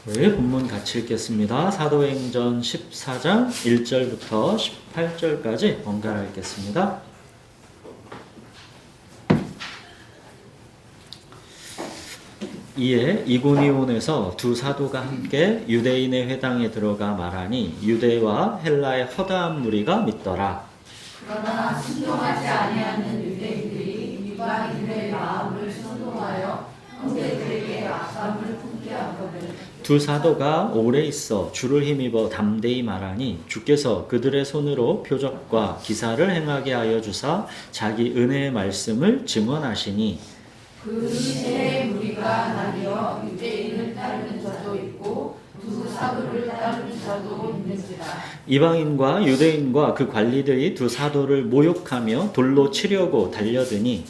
우리 본문 같이 읽겠습니다. 사도행전 14장 1절부터 18절까지 번갈아 읽겠습니다. 이에 이고니온에서 두 사도가 함께 유대인의 회당에 들어가 말하니 유대와 헬라의 허다한 무리가 믿더라. 그러나 순종하지 아니하는 유대인들이 이방인의 마음을 선동하여 형제들에게 악감을 품게 하거든. 두 사도가 오래 있어 주를 힘입어 담대히 말하니 주께서 그들의 손으로 표적과 기사를 행하게 하여 주사 자기 은혜의 말씀을 증언하시니 그 시대의 무리가 나뉘어 유대인을 따르는 자도 있고 두 사도를 따르는 자도 있는지라. 이방인과 유대인과 그 관리들이 두 사도를 모욕하며 돌로 치려고 달려드니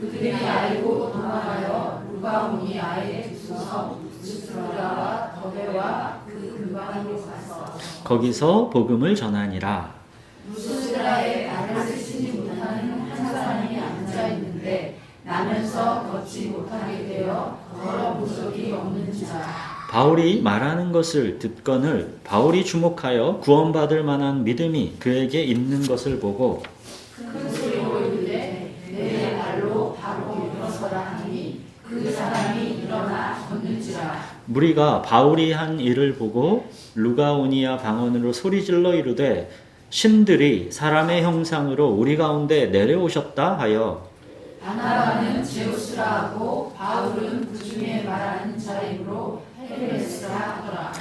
그들이 알고 도망하여 루가온이 아예 두서 루스드라와 더베와 그 근방으로 가서 거기서 복음을 전하니라. 루스드라에 발을 쓰지 못하는 한 사람이 앉아 있는데 나면서 걷지 못하게 되어 걸어본 적이 없는지라. 바울이 말하는 것을 듣거늘 바울이 주목하여 구원받을 만한 믿음이 그에게 있는 것을 보고 큰 소리로 이르되 내 발로 바로 일어서라 하니 그 사람이 일어나 걷는지라. 무리가 바울이 한 일을 보고 루가오니아 방언으로 소리질러 이르되 신들이 사람의 형상으로 우리 가운데 내려오셨다 하여 바나바는 제우스라 하고 바울은 그 중에 말하는 자이므로 헤르메스라 하더라.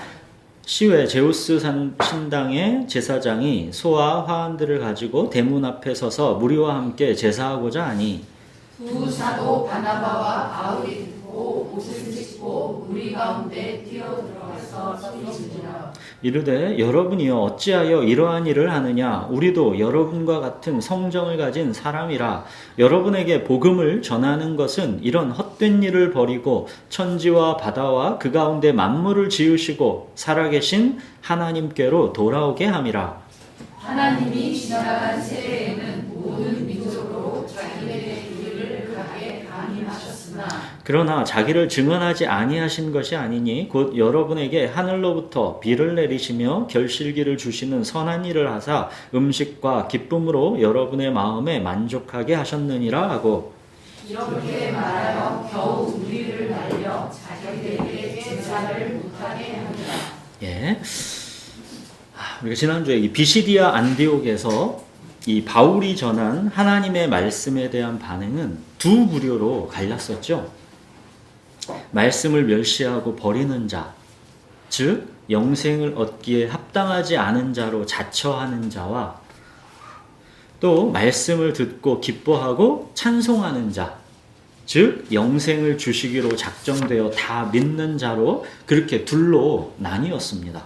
시외 제우스 신당의 제사장이 소와 화환들을 가지고 대문 앞에 서서 무리와 함께 제사하고자 하니 두 사도 바나바와 바울이 듣고 옷을 찢고 무리 가운데 뛰어들어가서 소리지르라. 이르되 여러분이여 어찌하여 이러한 일을 하느냐 우리도 여러분과 같은 성정을 가진 사람이라. 여러분에게 복음을 전하는 것은 이런 헛된 일을 버리고 천지와 바다와 그 가운데 만물을 지으시고 살아계신 하나님께로 돌아오게 함이라. 하나님이 지나간 세대에는 모든 민족으로 자기들의 일을 하게 강림하셨으나 그러나 자기를 증언하지 아니하신 것이 아니니 곧 여러분에게 하늘로부터 비를 내리시며 결실기를 주시는 선한 일을 하사 음식과 기쁨으로 여러분의 마음에 만족하게 하셨느니라 하고 이렇게 말하여 겨우 우리를 날려 자기들에게 제사를 못하게 합니다. 예. 우리가 지난주에 이 비시디아 안디옥에서 이 바울이 전한 하나님의 말씀에 대한 반응은 두 부류로 갈렸었죠. 말씀을 멸시하고 버리는 자, 즉 영생을 얻기에 합당하지 않은 자로 자처하는 자와 또 말씀을 듣고 기뻐하고 찬송하는 자, 즉 영생을 주시기로 작정되어 다 믿는 자로 그렇게 둘로 나뉘었습니다.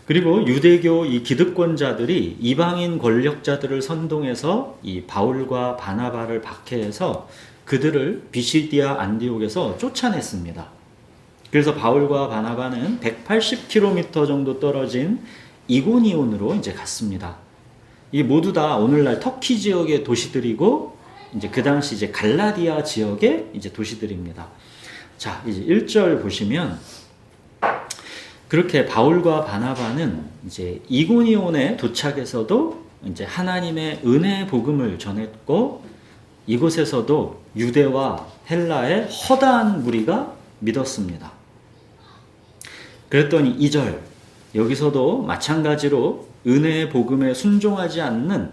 그리고 유대교 이 기득권자들이 이방인 권력자들을 선동해서 이 바울과 바나바를 박해해서 그들을 비시디아 안디옥에서 쫓아냈습니다. 그래서 바울과 바나바는 180km 정도 떨어진 이고니온으로 이제 갔습니다. 이 모두 다 오늘날 터키 지역의 도시들이고 이제 그 당시 이제 갈라디아 지역의 이제 도시들입니다. 자, 이제 1절 보시면 그렇게 바울과 바나바는 이제 이고니온에 도착해서도 이제 하나님의 은혜의 복음을 전했고 이곳에서도 유대와 헬라의 허다한 무리가 믿었습니다. 그랬더니 2절 여기서도 마찬가지로 은혜의 복음에 순종하지 않는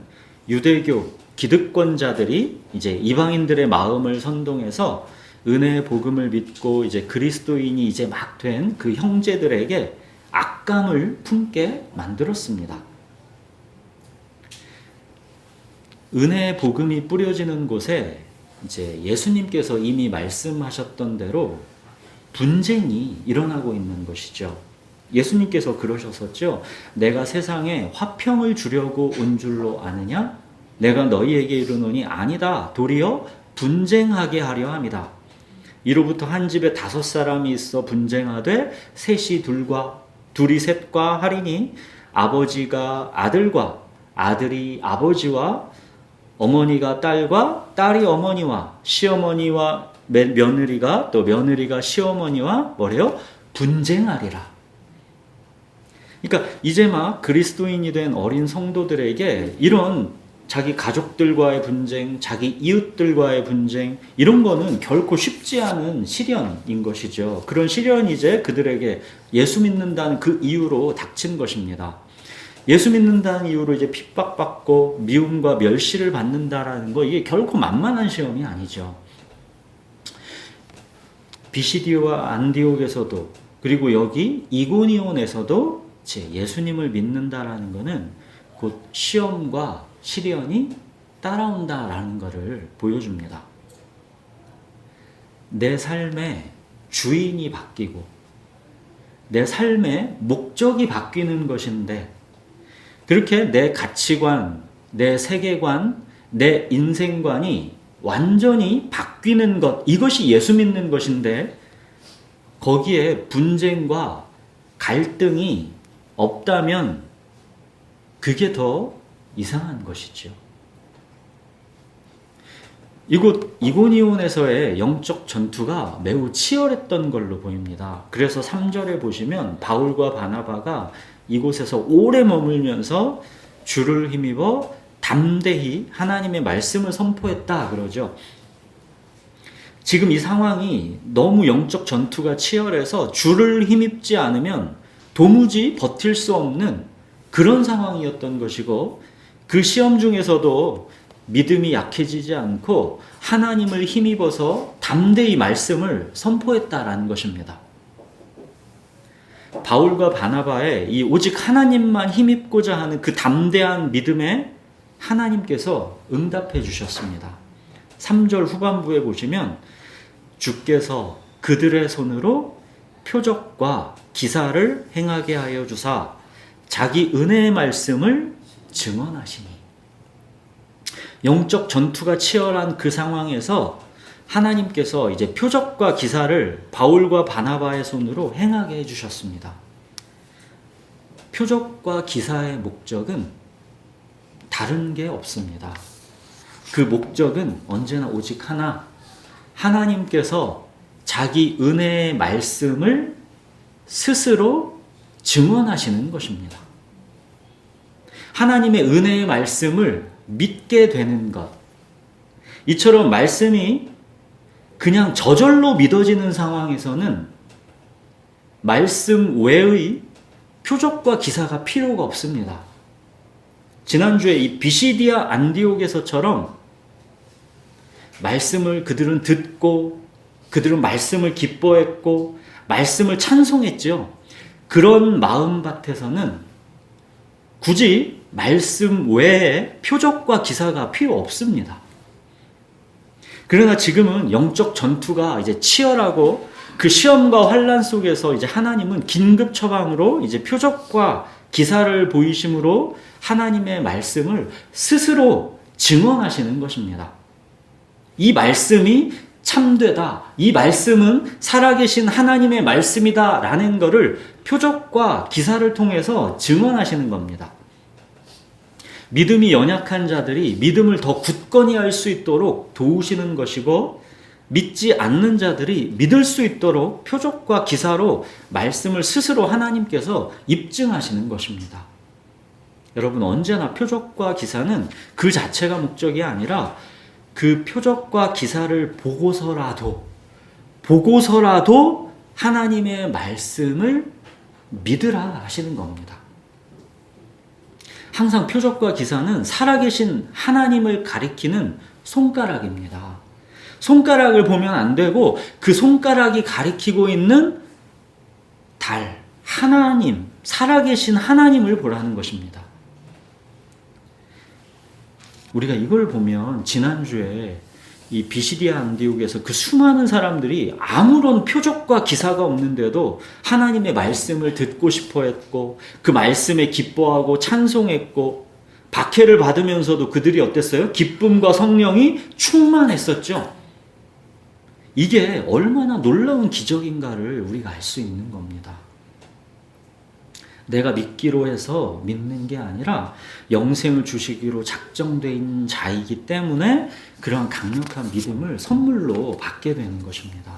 유대교 기득권자들이 이제 이방인들의 마음을 선동해서 은혜의 복음을 믿고 이제 그리스도인이 이제 막 된 그 형제들에게 악감을 품게 만들었습니다. 은혜의 복음이 뿌려지는 곳에 이제 예수님께서 이미 말씀하셨던 대로 분쟁이 일어나고 있는 것이죠. 예수님께서 그러셨었죠. 내가 세상에 화평을 주려고 온 줄로 아느냐? 내가 너희에게 이르노니 아니다. 도리어 분쟁하게 하려 함이다. 이로부터 한 집에 5사람이 있어 분쟁하되 둘이 셋과 하리니 아버지가 아들과 아들이 아버지와 어머니가 딸과 딸이 어머니와 시어머니와 며느리가 또 며느리가 시어머니와 뭐래요? 분쟁하리라. 그러니까 이제 막 그리스도인이 된 어린 성도들에게 이런 자기 가족들과의 분쟁, 자기 이웃들과의 분쟁, 이런 거는 결코 쉽지 않은 시련인 것이죠. 그런 시련이 이제 그들에게 예수 믿는다는 그 이유로 닥친 것입니다. 예수 믿는다는 이유로 이제 핍박받고 미움과 멸시를 받는다라는 거, 이게 결코 만만한 시험이 아니죠. 비시디오와 안디옥에서도, 그리고 여기 이고니온에서도 예수님을 믿는다라는 것은 곧 시험과 시련이 따라온다라는 것을 보여줍니다. 내 삶의 주인이 바뀌고 내 삶의 목적이 바뀌는 것인데, 그렇게 내 가치관, 내 세계관, 내 인생관이 완전히 바뀌는 것, 이것이 예수 믿는 것인데 거기에 분쟁과 갈등이 없다면 그게 더 이상한 것이죠. 이곳 이고니온에서의 영적 전투가 매우 치열했던 걸로 보입니다. 그래서 3절에 보시면 바울과 바나바가 이곳에서 오래 머물면서 주를 힘입어 담대히 하나님의 말씀을 선포했다 그러죠. 지금 이 상황이 너무 영적 전투가 치열해서 주를 힘입지 않으면 도무지 버틸 수 없는 그런 상황이었던 것이고, 그 시험 중에서도 믿음이 약해지지 않고 하나님을 힘입어서 담대히 말씀을 선포했다라는 것입니다. 바울과 바나바의 이 오직 하나님만 힘입고자 하는 그 담대한 믿음에 하나님께서 응답해 주셨습니다. 3절 후반부에 보시면 주께서 그들의 손으로 표적과 기사를 행하게 하여 주사 자기 은혜의 말씀을 증언하시니. 영적 전투가 치열한 그 상황에서 하나님께서 이제 표적과 기사를 바울과 바나바의 손으로 행하게 해주셨습니다. 표적과 기사의 목적은 다른 게 없습니다. 그 목적은 언제나 오직 하나, 하나님께서 자기 은혜의 말씀을 스스로 증언하시는 것입니다. 하나님의 은혜의 말씀을 믿게 되는 것. 이처럼 말씀이 그냥 저절로 믿어지는 상황에서는 말씀 외의 표적과 기사가 필요가 없습니다. 지난주에 이 비시디아 안디옥에서처럼 말씀을 그들은 듣고 그들은 말씀을 기뻐했고 말씀을 찬송했죠. 그런 마음밭에서는 굳이 말씀 외에 표적과 기사가 필요 없습니다. 그러나 지금은 영적 전투가 이제 치열하고 그 시험과 환난 속에서 이제 하나님은 긴급 처방으로 이제 표적과 기사를 보이심으로 하나님의 말씀을 스스로 증언하시는 것입니다. 이 말씀이 참되다, 이 말씀은 살아계신 하나님의 말씀이다 라는 것을 표적과 기사를 통해서 증언하시는 겁니다. 믿음이 연약한 자들이 믿음을 더 굳건히 할 수 있도록 도우시는 것이고, 믿지 않는 자들이 믿을 수 있도록 표적과 기사로 말씀을 스스로 하나님께서 입증하시는 것입니다. 여러분, 언제나 표적과 기사는 그 자체가 목적이 아니라 그 표적과 기사를 보고서라도 하나님의 말씀을 믿으라 하시는 겁니다. 항상 표적과 기사는 살아계신 하나님을 가리키는 손가락입니다. 손가락을 보면 안 되고 그 손가락이 가리키고 있는 달, 하나님, 살아계신 하나님을 보라는 것입니다. 우리가 이걸 보면 지난주에 이 비시디아 안디옥에서 그 수많은 사람들이 아무런 표적과 기사가 없는데도 하나님의 말씀을 듣고 싶어 했고 그 말씀에 기뻐하고 찬송했고 박해를 받으면서도 그들이 어땠어요? 기쁨과 성령이 충만했었죠. 이게 얼마나 놀라운 기적인가를 우리가 알 수 있는 겁니다. 내가 믿기로 해서 믿는 게 아니라 영생을 주시기로 작정되어 있는 자이기 때문에 그러한 강력한 믿음을 선물로 받게 되는 것입니다.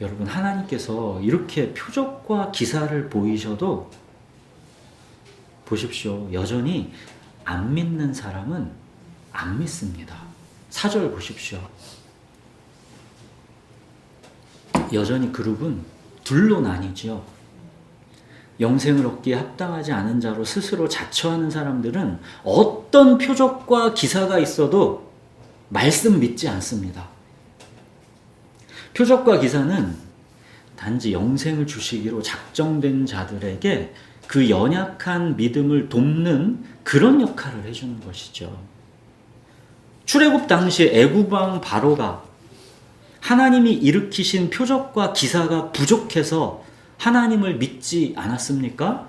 여러분, 하나님께서 이렇게 표적과 기사를 보이셔도 보십시오. 여전히 안 믿는 사람은 안 믿습니다. 4절 보십시오. 여전히 그룹은 둘로 나뉘지요. 영생을 얻기에 합당하지 않은 자로 스스로 자처하는 사람들은 어떤 표적과 기사가 있어도 말씀 믿지 않습니다. 표적과 기사는 단지 영생을 주시기로 작정된 자들에게 그 연약한 믿음을 돕는 그런 역할을 해주는 것이죠. 출애굽 당시 애굽왕 바로가 하나님이 일으키신 표적과 기사가 부족해서 하나님을 믿지 않았습니까?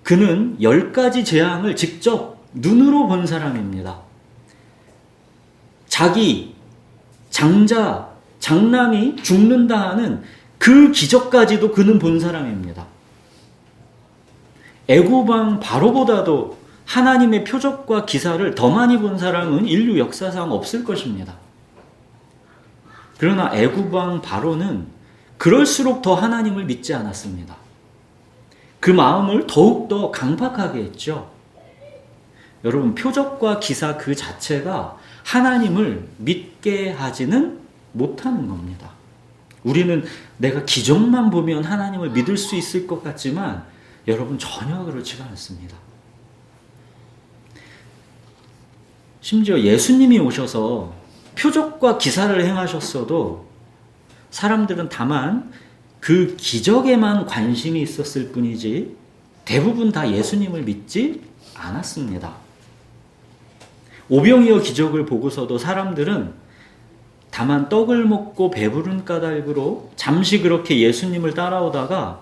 그는 10가지 재앙을 직접 눈으로 본 사람입니다. 자기 장자, 장남이 죽는다 하는 그 기적까지도 그는 본 사람입니다. 애굽왕 바로보다도 하나님의 표적과 기사를 더 많이 본 사람은 인류 역사상 없을 것입니다. 그러나 애굽왕 바로는 그럴수록 더 하나님을 믿지 않았습니다. 그 마음을 더욱더 강박하게 했죠. 여러분, 표적과 기사 그 자체가 하나님을 믿게 하지는 못하는 겁니다. 우리는 내가 기적만 보면 하나님을 믿을 수 있을 것 같지만 여러분, 전혀 그렇지가 않습니다. 심지어 예수님이 오셔서 표적과 기사를 행하셨어도 사람들은 다만 그 기적에만 관심이 있었을 뿐이지 대부분 다 예수님을 믿지 않았습니다. 오병이어 기적을 보고서도 사람들은 다만 떡을 먹고 배부른 까닭으로 잠시 그렇게 예수님을 따라오다가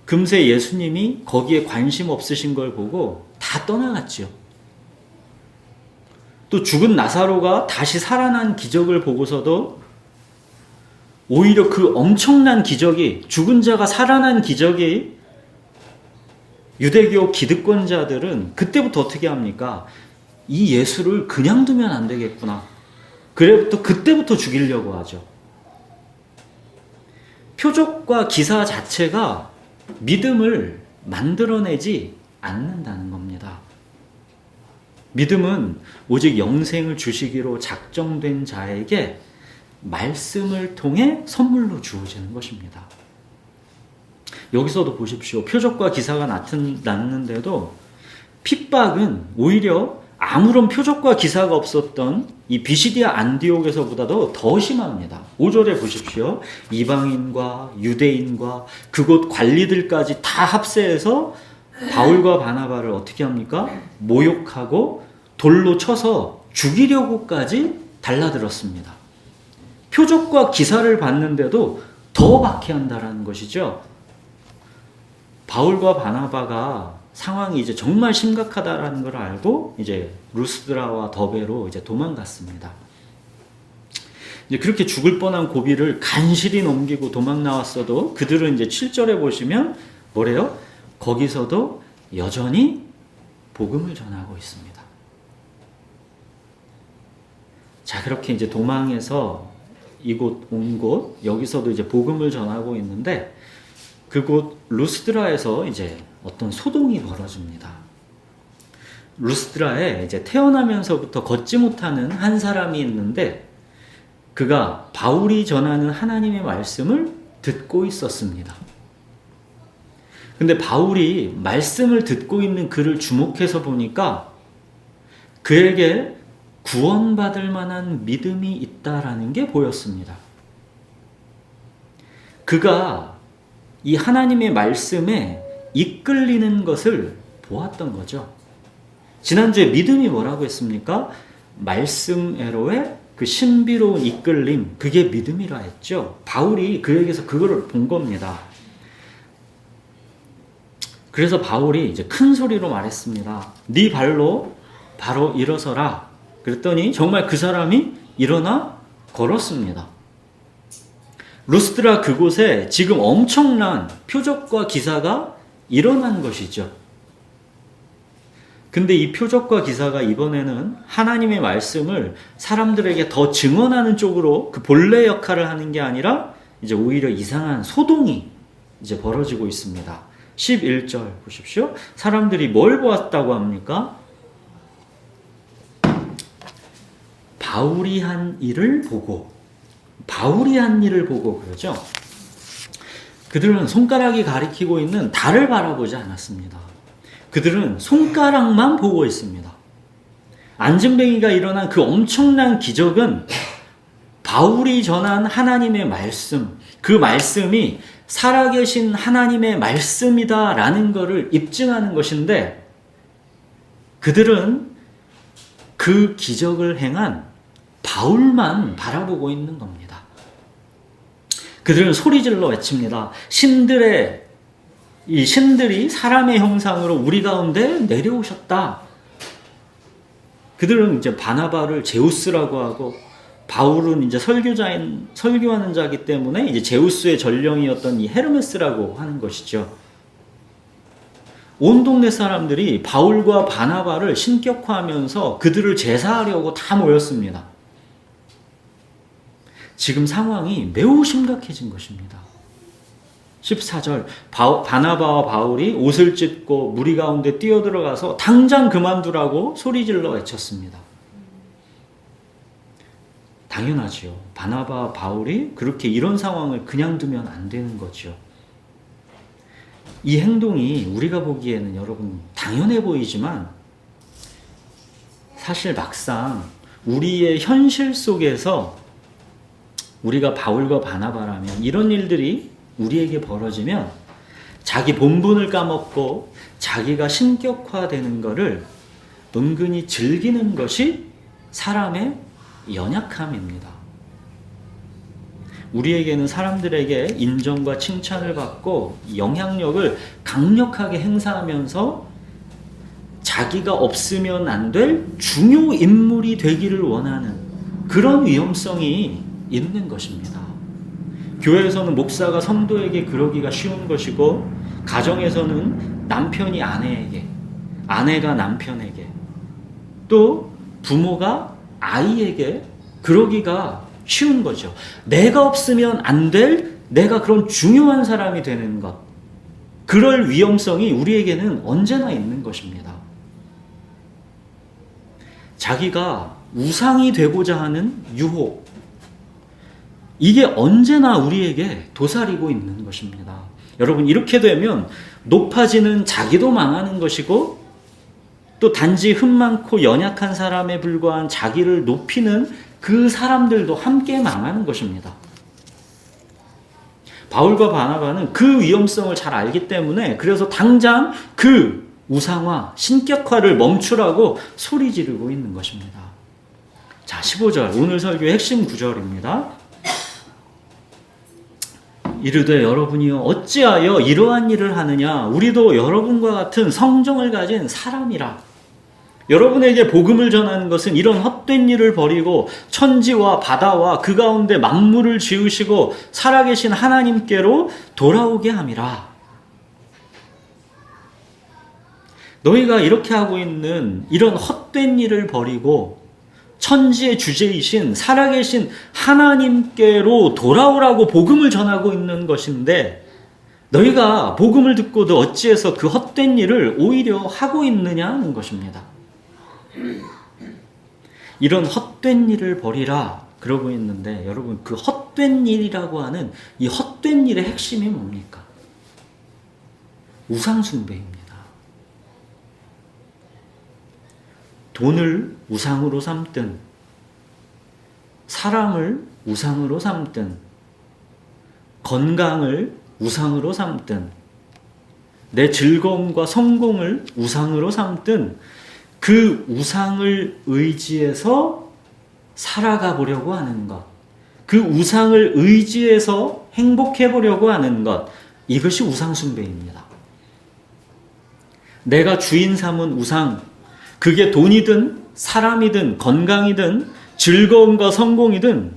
금세 예수님이 거기에 관심 없으신 걸 보고 다 떠나갔지요. 또 죽은 나사로가 다시 살아난 기적을 보고서도 오히려 그 엄청난 기적이, 죽은 자가 살아난 기적이 유대교 기득권자들은 그때부터 어떻게 합니까? 이 예수를 그냥 두면 안 되겠구나. 그때부터 죽이려고 하죠. 표적과 기사 자체가 믿음을 만들어내지 않는다는 겁니다. 믿음은 오직 영생을 주시기로 작정된 자에게 말씀을 통해 선물로 주어지는 것입니다. 여기서도 보십시오. 표적과 기사가 나타났는데도 핍박은 오히려 아무런 표적과 기사가 없었던 이 비시디아 안디옥에서보다도 더 심합니다. 5절에 보십시오. 이방인과 유대인과 그곳 관리들까지 다 합세해서 바울과 바나바를 어떻게 합니까? 모욕하고 돌로 쳐서 죽이려고까지 달라들었습니다. 표적과 기사를 봤는데도 더 박해한다라는 것이죠. 바울과 바나바가 상황이 이제 정말 심각하다라는 걸 알고 이제 루스드라와 더베로 이제 도망갔습니다. 이제 그렇게 죽을 뻔한 고비를 간신히 넘기고 도망 나왔어도 그들은 이제 7절에 보시면 뭐래요? 거기서도 여전히 복음을 전하고 있습니다. 자, 그렇게 이제 도망해서 이곳 온 곳, 여기서도 이제 복음을 전하고 있는데 그곳 루스드라에서 이제 어떤 소동이 벌어집니다. 루스드라에 이제 태어나면서부터 걷지 못하는 한 사람이 있는데 그가 바울이 전하는 하나님의 말씀을 듣고 있었습니다. 근데 바울이 말씀을 듣고 있는 그를 주목해서 보니까 그에게 구원받을 만한 믿음이 있다라는 게 보였습니다. 그가 이 하나님의 말씀에 이끌리는 것을 보았던 거죠. 지난주에 믿음이 뭐라고 했습니까? 말씀에로의 그 신비로운 이끌림, 그게 믿음이라 했죠. 바울이 그에게서 그거를 본 겁니다. 그래서 바울이 이제 큰 소리로 말했습니다. 네 발로 바로 일어서라. 그랬더니 정말 그 사람이 일어나 걸었습니다. 루스드라 그곳에 지금 엄청난 표적과 기사가 일어난 것이죠. 근데 이 표적과 기사가 이번에는 하나님의 말씀을 사람들에게 더 증언하는 쪽으로 그 본래 역할을 하는 게 아니라 이제 오히려 이상한 소동이 이제 벌어지고 있습니다. 11절 보십시오. 사람들이 뭘 보았다고 합니까? 바울이 한 일을 보고 그러죠. 그들은 손가락이 가리키고 있는 달을 바라보지 않았습니다. 그들은 손가락만 보고 있습니다. 안진뱅이가 일어난 그 엄청난 기적은 바울이 전한 하나님의 말씀, 그 말씀이 살아계신 하나님의 말씀이다라는 것을 입증하는 것인데, 그들은 그 기적을 행한 바울만 바라보고 있는 겁니다. 그들은 소리질러 외칩니다. 이 신들이 사람의 형상으로 우리 가운데 내려오셨다. 그들은 이제 바나바를 제우스라고 하고, 바울은 이제 설교하는 자이기 때문에 이제 제우스의 전령이었던 이 헤르메스라고 하는 것이죠. 온 동네 사람들이 바울과 바나바를 신격화하면서 그들을 제사하려고 다 모였습니다. 지금 상황이 매우 심각해진 것입니다. 14절, 바나바와 바울이 옷을 찢고 무리 가운데 뛰어들어가서 당장 그만두라고 소리질러 외쳤습니다. 당연하지요. 바나바와 바울이 그렇게 이런 상황을 그냥 두면 안 되는 거죠. 이 행동이 우리가 보기에는 여러분 당연해 보이지만 사실 막상 우리의 현실 속에서 우리가 바울과 바나바라면 이런 일들이 우리에게 벌어지면 자기 본분을 까먹고 자기가 신격화되는 것을 은근히 즐기는 것이 사람의 연약함입니다. 우리에게는 사람들에게 인정과 칭찬을 받고 영향력을 강력하게 행사하면서 자기가 없으면 안 될 중요 인물이 되기를 원하는 그런 위험성이 있는 것입니다. 교회에서는 목사가 성도에게 그러기가 쉬운 것이고, 가정에서는 남편이 아내에게, 아내가 남편에게, 또 부모가 아이에게 그러기가 쉬운 거죠. 내가 없으면 안 될, 내가 그런 중요한 사람이 되는 것, 그럴 위험성이 우리에게는 언제나 있는 것입니다. 자기가 우상이 되고자 하는 유혹, 이게 언제나 우리에게 도사리고 있는 것입니다. 여러분, 이렇게 되면 높아지는 자기도 망하는 것이고, 또 단지 흠 많고 연약한 사람에 불과한 자기를 높이는 그 사람들도 함께 망하는 것입니다. 바울과 바나바는 그 위험성을 잘 알기 때문에 그래서 당장 그 우상화, 신격화를 멈추라고 소리 지르고 있는 것입니다. 자, 15절, 오늘 설교의 핵심 구절입니다. 이르되 여러분이여 어찌하여 이러한 일을 하느냐? 우리도 여러분과 같은 성정을 가진 사람이라. 여러분에게 복음을 전하는 것은 이런 헛된 일을 버리고 천지와 바다와 그 가운데 만물을 지으시고 살아계신 하나님께로 돌아오게 함이라. 너희가 이렇게 하고 있는 이런 헛된 일을 버리고 천지의 주제이신 살아계신 하나님께로 돌아오라고 복음을 전하고 있는 것인데, 너희가 복음을 듣고도 어찌해서 그 헛된 일을 오히려 하고 있느냐는 것입니다. 이런 헛된 일을 버리라 그러고 있는데, 여러분, 그 헛된 일이라고 하는 이 헛된 일의 핵심이 뭡니까? 우상숭배입니다. 돈을 우상으로 삼든, 사람을 우상으로 삼든, 건강을 우상으로 삼든, 내 즐거움과 성공을 우상으로 삼든, 그 우상을 의지해서 살아가 보려고 하는 것, 그 우상을 의지해서 행복해 보려고 하는 것, 이것이 우상숭배입니다. 내가 주인 삼은 우상, 그게 돈이든 사람이든 건강이든 즐거움과 성공이든,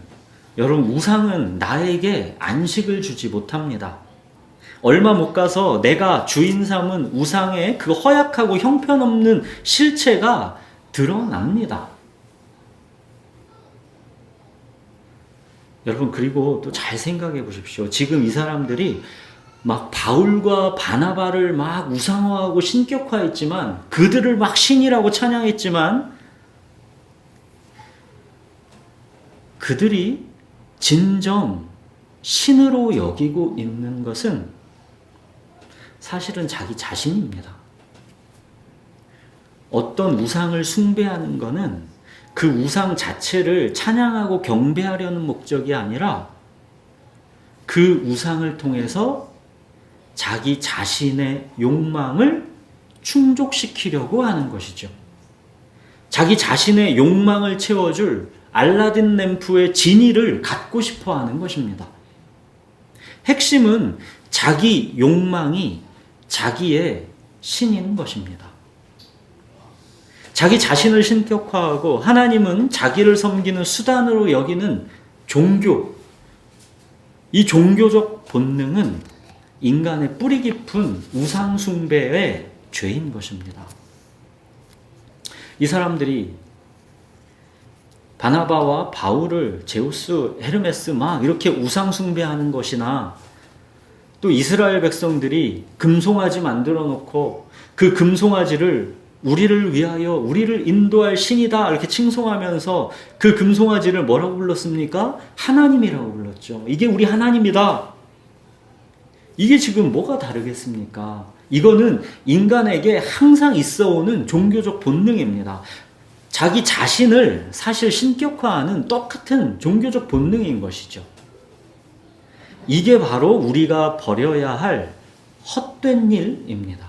여러분, 우상은 나에게 안식을 주지 못합니다. 얼마 못 가서 내가 주인 삼은 우상의 그 허약하고 형편없는 실체가 드러납니다. 여러분, 그리고 또 잘 생각해 보십시오. 지금 이 사람들이 막 바울과 바나바를 막 우상화하고 신격화했지만, 그들을 막 신이라고 찬양했지만, 그들이 진정 신으로 여기고 있는 것은 사실은 자기 자신입니다. 어떤 우상을 숭배하는 것은 그 우상 자체를 찬양하고 경배하려는 목적이 아니라 그 우상을 통해서 자기 자신의 욕망을 충족시키려고 하는 것이죠. 자기 자신의 욕망을 채워줄 알라딘 램프의 지니를 갖고 싶어 하는 것입니다. 핵심은 자기 욕망이 자기의 신인 것입니다. 자기 자신을 신격화하고 하나님은 자기를 섬기는 수단으로 여기는 종교, 이 종교적 본능은 인간의 뿌리 깊은 우상 숭배의 죄인 것입니다. 이 사람들이 바나바와 바울을 제우스, 헤르메스 막 이렇게 우상 숭배하는 것이나, 또 이스라엘 백성들이 금송아지 만들어 놓고 그 금송아지를 우리를 위하여 우리를 인도할 신이다 이렇게 칭송하면서 그 금송아지를 뭐라고 불렀습니까? 하나님이라고 불렀죠. 이게 우리 하나님이다. 이게 지금 뭐가 다르겠습니까? 이거는 인간에게 항상 있어오는 종교적 본능입니다. 자기 자신을 사실 신격화하는 똑같은 종교적 본능인 것이죠. 이게 바로 우리가 버려야 할 헛된 일입니다.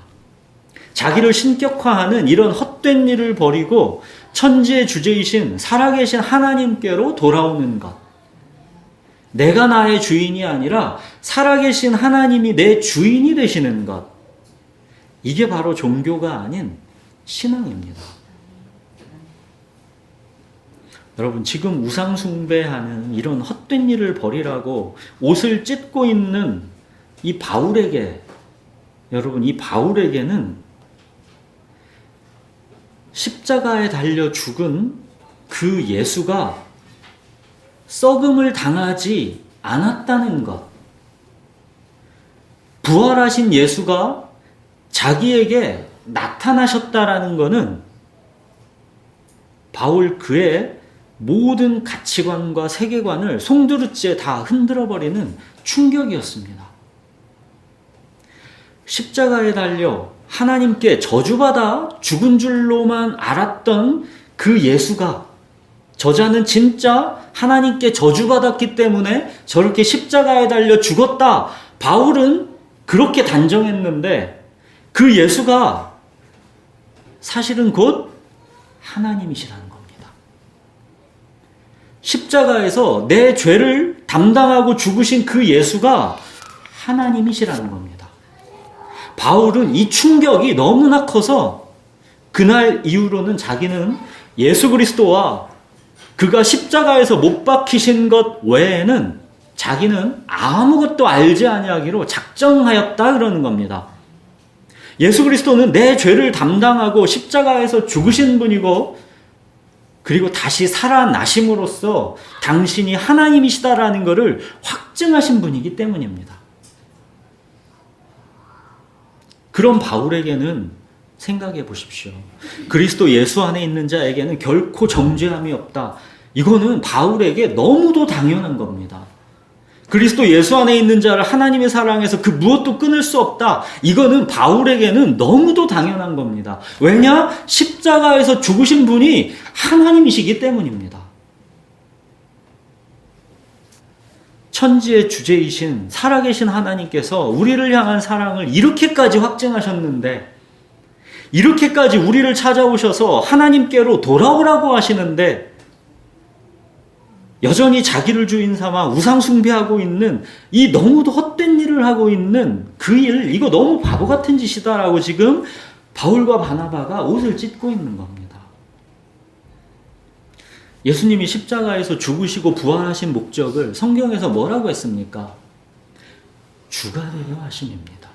자기를 신격화하는 이런 헛된 일을 버리고 천지의 주제이신 살아계신 하나님께로 돌아오는 것. 내가 나의 주인이 아니라 살아계신 하나님이 내 주인이 되시는 것. 이게 바로 종교가 아닌 신앙입니다. 여러분, 지금 우상 숭배하는 이런 헛된 일을 버리라고 옷을 찢고 있는 이 바울에게, 여러분, 이 바울에게는 십자가에 달려 죽은 그 예수가 썩음을 당하지 않았다는 것, 부활하신 예수가 자기에게 나타나셨다라는 것은 바울 그의 모든 가치관과 세계관을 송두리째 다 흔들어버리는 충격이었습니다. 십자가에 달려 하나님께 저주받아 죽은 줄로만 알았던 그 예수가, 저자는 진짜 하나님께 저주받았기 때문에 저렇게 십자가에 달려 죽었다, 바울은 그렇게 단정했는데, 그 예수가 사실은 곧 하나님이시라는 겁니다. 십자가에서 내 죄를 담당하고 죽으신 그 예수가 하나님이시라는 겁니다. 바울은 이 충격이 너무나 커서 그날 이후로는 자기는 예수 그리스도와 그가 십자가에서 못 박히신 것 외에는 자기는 아무것도 알지 아니하기로 작정하였다 그러는 겁니다. 예수 그리스도는 내 죄를 담당하고 십자가에서 죽으신 분이고, 그리고 다시 살아나심으로써 당신이 하나님이시다라는 것을 확증하신 분이기 때문입니다. 그런 바울에게는 생각해 보십시오. 그리스도 예수 안에 있는 자에게는 결코 정죄함이 없다. 이거는 바울에게 너무도 당연한 겁니다. 그리스도 예수 안에 있는 자를 하나님의 사랑에서 그 무엇도 끊을 수 없다. 이거는 바울에게는 너무도 당연한 겁니다. 왜냐? 십자가에서 죽으신 분이 하나님이시기 때문입니다. 천지의 주제이신 살아계신 하나님께서 우리를 향한 사랑을 이렇게까지 확증하셨는데, 이렇게까지 우리를 찾아오셔서 하나님께로 돌아오라고 하시는데, 여전히 자기를 주인 삼아 우상 숭배하고 있는 이 너무도 헛된 일을 하고 있는 그 일, 이거 너무 바보 같은 짓이다라고 지금 바울과 바나바가 옷을 찢고 있는 겁니다. 예수님이 십자가에서 죽으시고 부활하신 목적을 성경에서 뭐라고 했습니까? 주가 되려 하심입니다.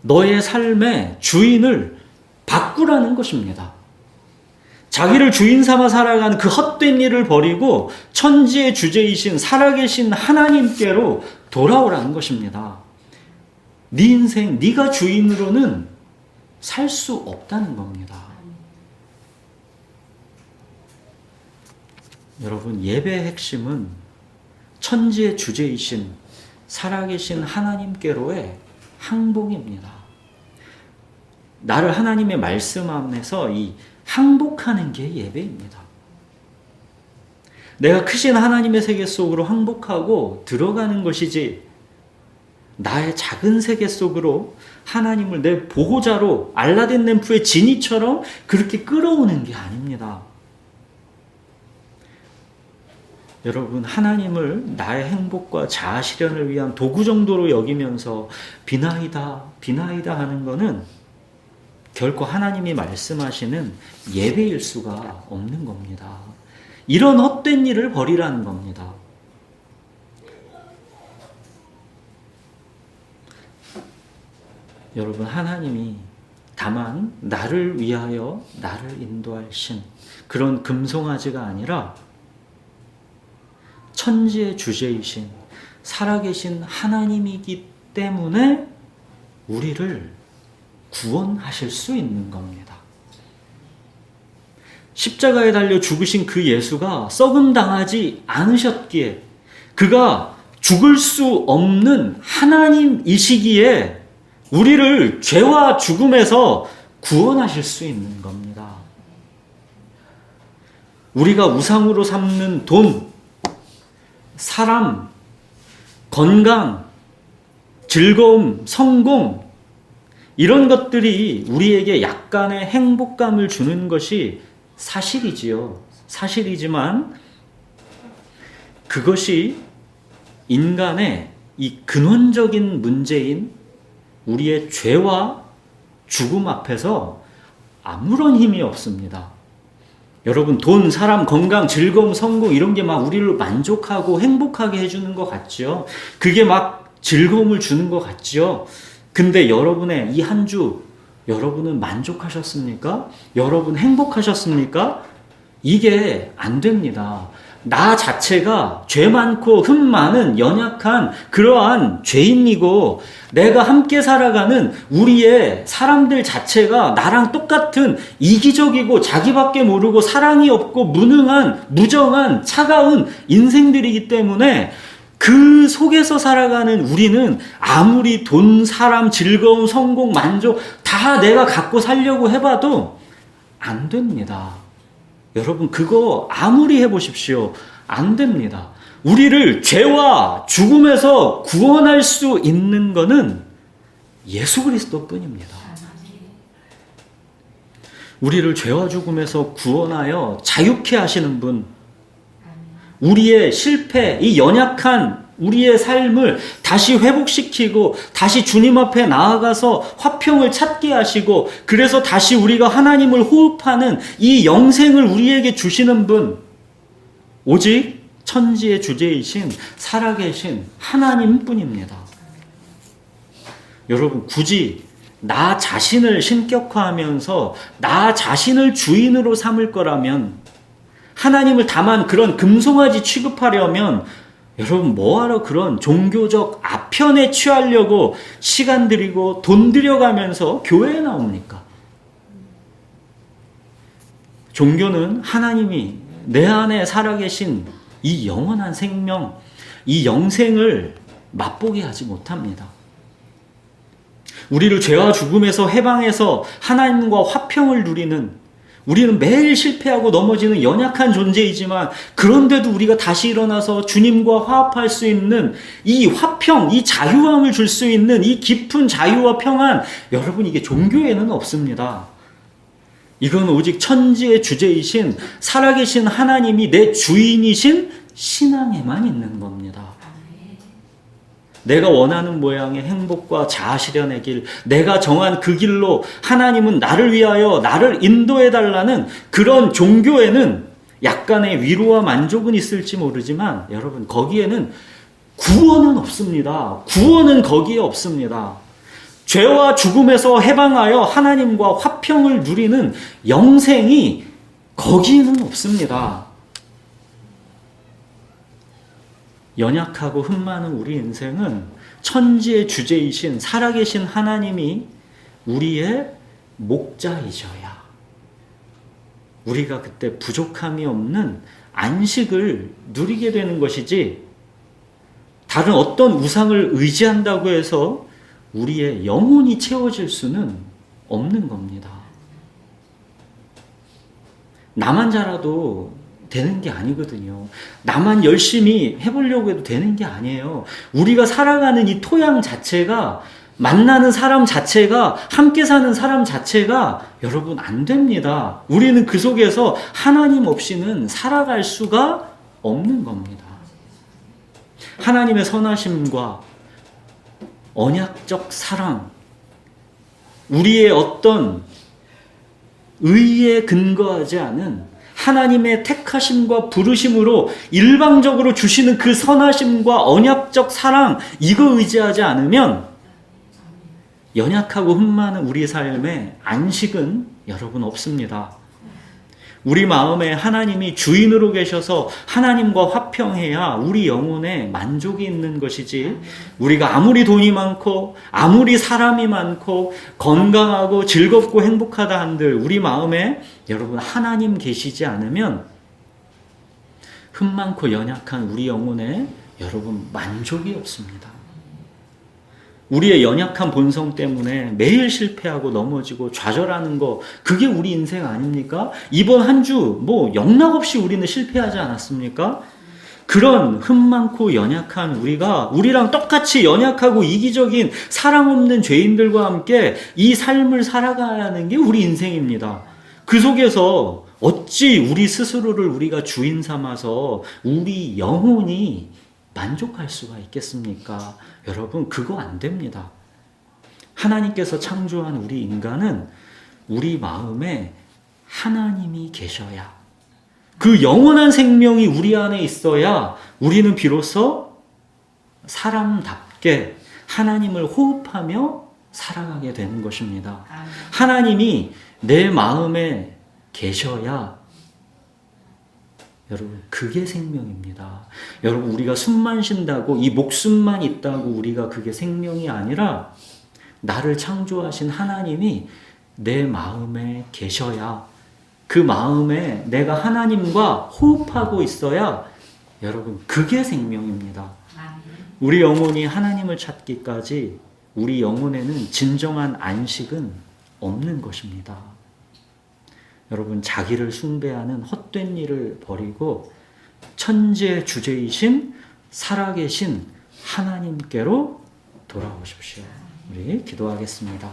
너의 삶의 주인을 바꾸라는 것입니다. 자기를 주인 삼아 살아가는 그 헛된 일을 버리고 천지의 주제이신 살아계신 하나님께로 돌아오라는 것입니다. 네 인생, 네가 주인으로는 살 수 없다는 겁니다. 여러분, 예배의 핵심은 천지의 주제이신 살아계신 하나님께로의 항복입니다. 나를 하나님의 말씀 안에서 이 항복하는 게 예배입니다. 내가 크신 하나님의 세계 속으로 항복하고 들어가는 것이지, 나의 작은 세계 속으로 하나님을 내 보호자로 알라딘 램프의 지니처럼 그렇게 끌어오는 게 아닙니다. 여러분, 하나님을 나의 행복과 자아 실현을 위한 도구 정도로 여기면서 비나이다, 비나이다 하는 것은 결코 하나님이 말씀하시는 예배일 수가 없는 겁니다. 이런 헛된 일을 버리라는 겁니다. 여러분, 하나님이 다만 나를 위하여 나를 인도하신 그런 금송아지가 아니라 천지의 주제이신 살아계신 하나님이기 때문에 우리를 구원하실 수 있는 겁니다. 십자가에 달려 죽으신 그 예수가 썩음당하지 않으셨기에, 그가 죽을 수 없는 하나님이시기에 우리를 죄와 죽음에서 구원하실 수 있는 겁니다. 우리가 우상으로 삼는 돈, 사람, 건강, 즐거움, 성공, 이런 것들이 우리에게 약간의 행복감을 주는 것이 사실이지요. 사실이지만 그것이 인간의 이 근원적인 문제인 우리의 죄와 죽음 앞에서 아무런 힘이 없습니다. 여러분, 돈, 사람, 건강, 즐거움, 성공 이런 게 막 우리를 만족하고 행복하게 해주는 것 같죠. 그게 막 즐거움을 주는 것 같죠. 근데 여러분의 이 한 주, 여러분은 만족하셨습니까? 여러분 행복하셨습니까? 이게 안 됩니다. 나 자체가 죄 많고 흠 많은 연약한 그러한 죄인이고, 내가 함께 살아가는 우리의 사람들 자체가 나랑 똑같은 이기적이고 자기밖에 모르고 사랑이 없고 무능한 무정한 차가운 인생들이기 때문에 그 속에서 살아가는 우리는 아무리 돈, 사람, 즐거움, 성공, 만족 다 내가 갖고 살려고 해봐도 안 됩니다. 여러분, 그거 아무리 해보십시오. 안 됩니다. 우리를 죄와 죽음에서 구원할 수 있는 것은 예수 그리스도 뿐입니다. 우리를 죄와 죽음에서 구원하여 자유케 하시는 분, 우리의 실패, 이 연약한 우리의 삶을 다시 회복시키고 다시 주님 앞에 나아가서 화평을 찾게 하시고, 그래서 다시 우리가 하나님을 호흡하는 이 영생을 우리에게 주시는 분, 오직 천지의 주제이신 살아계신 하나님뿐입니다. 여러분, 굳이 나 자신을 신격화하면서 나 자신을 주인으로 삼을 거라면, 하나님을 다만 그런 금송아지 취급하려면, 여러분 뭐하러 그런 종교적 아편에 취하려고 시간 들이고 돈 들여가면서 교회에 나옵니까? 종교는 하나님이 내 안에 살아계신 이 영원한 생명, 이 영생을 맛보게 하지 못합니다. 우리를 죄와 죽음에서 해방해서 하나님과 화평을 누리는, 우리는 매일 실패하고 넘어지는 연약한 존재이지만 그런데도 우리가 다시 일어나서 주님과 화합할 수 있는 이 화평, 이 자유함을 줄 수 있는 이 깊은 자유와 평안, 여러분 이게 종교에는 없습니다. 이건 오직 천지의 주제이신 살아계신 하나님이 내 주인이신 신앙에만 있는 겁니다. 내가 원하는 모양의 행복과 자아 실현의 길, 내가 정한 그 길로 하나님은 나를 위하여 나를 인도해 달라는 그런 종교에는 약간의 위로와 만족은 있을지 모르지만 여러분 거기에는 구원은 없습니다. 구원은 거기에 없습니다. 죄와 죽음에서 해방하여 하나님과 화평을 누리는 영생이 거기에는 없습니다. 연약하고 흠 많은 우리 인생은 천지의 주제이신 살아계신 하나님이 우리의 목자이셔야 우리가 그때 부족함이 없는 안식을 누리게 되는 것이지, 다른 어떤 우상을 의지한다고 해서 우리의 영혼이 채워질 수는 없는 겁니다. 나만 잘해도 되는 게 아니거든요. 나만 열심히 해보려고 해도 되는 게 아니에요. 우리가 살아가는 이 토양 자체가, 만나는 사람 자체가, 함께 사는 사람 자체가 여러분 안 됩니다. 우리는 그 속에서 하나님 없이는 살아갈 수가 없는 겁니다. 하나님의 선하심과 언약적 사랑, 우리의 어떤 의에 근거하지 않은 하나님의 택하심과 부르심으로 일방적으로 주시는 그 선하심과 언약적 사랑, 이거 의지하지 않으면 연약하고 흠 많은 우리 삶에 안식은 여러분 없습니다. 우리 마음에 하나님이 주인으로 계셔서 하나님과 화평해야 우리 영혼에 만족이 있는 것이지, 우리가 아무리 돈이 많고 아무리 사람이 많고 건강하고 즐겁고 행복하다 한들 우리 마음에 여러분 하나님 계시지 않으면 흠 많고 연약한 우리 영혼에 여러분 만족이 없습니다. 우리의 연약한 본성 때문에 매일 실패하고 넘어지고 좌절하는 거, 그게 우리 인생 아닙니까? 이번 한 주 뭐 영락없이 우리는 실패하지 않았습니까? 그런 흠 많고 연약한 우리랑 똑같이 연약하고 이기적인 사랑 없는 죄인들과 함께 이 삶을 살아가야 하는 게 우리 인생입니다. 그 속에서 어찌 우리 스스로를 우리가 주인 삼아서 우리 영혼이 만족할 수가 있겠습니까? 여러분, 그거 안 됩니다. 하나님께서 창조한 우리 인간은 우리 마음에 하나님이 계셔야, 그 영원한 생명이 우리 안에 있어야 우리는 비로소 사람답게 하나님을 호흡하며 살아가게 되는 것입니다. 하나님이 내 마음에 계셔야 여러분, 그게 생명입니다. 여러분, 우리가 숨만 쉰다고, 이 목숨만 있다고 우리가 그게 생명이 아니라 나를 창조하신 하나님이 내 마음에 계셔야, 그 마음에 내가 하나님과 호흡하고 있어야 여러분, 그게 생명입니다. 우리 영혼이 하나님을 찾기까지 우리 영혼에는 진정한 안식은 없는 것입니다. 여러분, 자기를 숭배하는 헛된 일을 버리고 천지의 주제이신 살아계신 하나님께로 돌아오십시오. 우리 기도하겠습니다.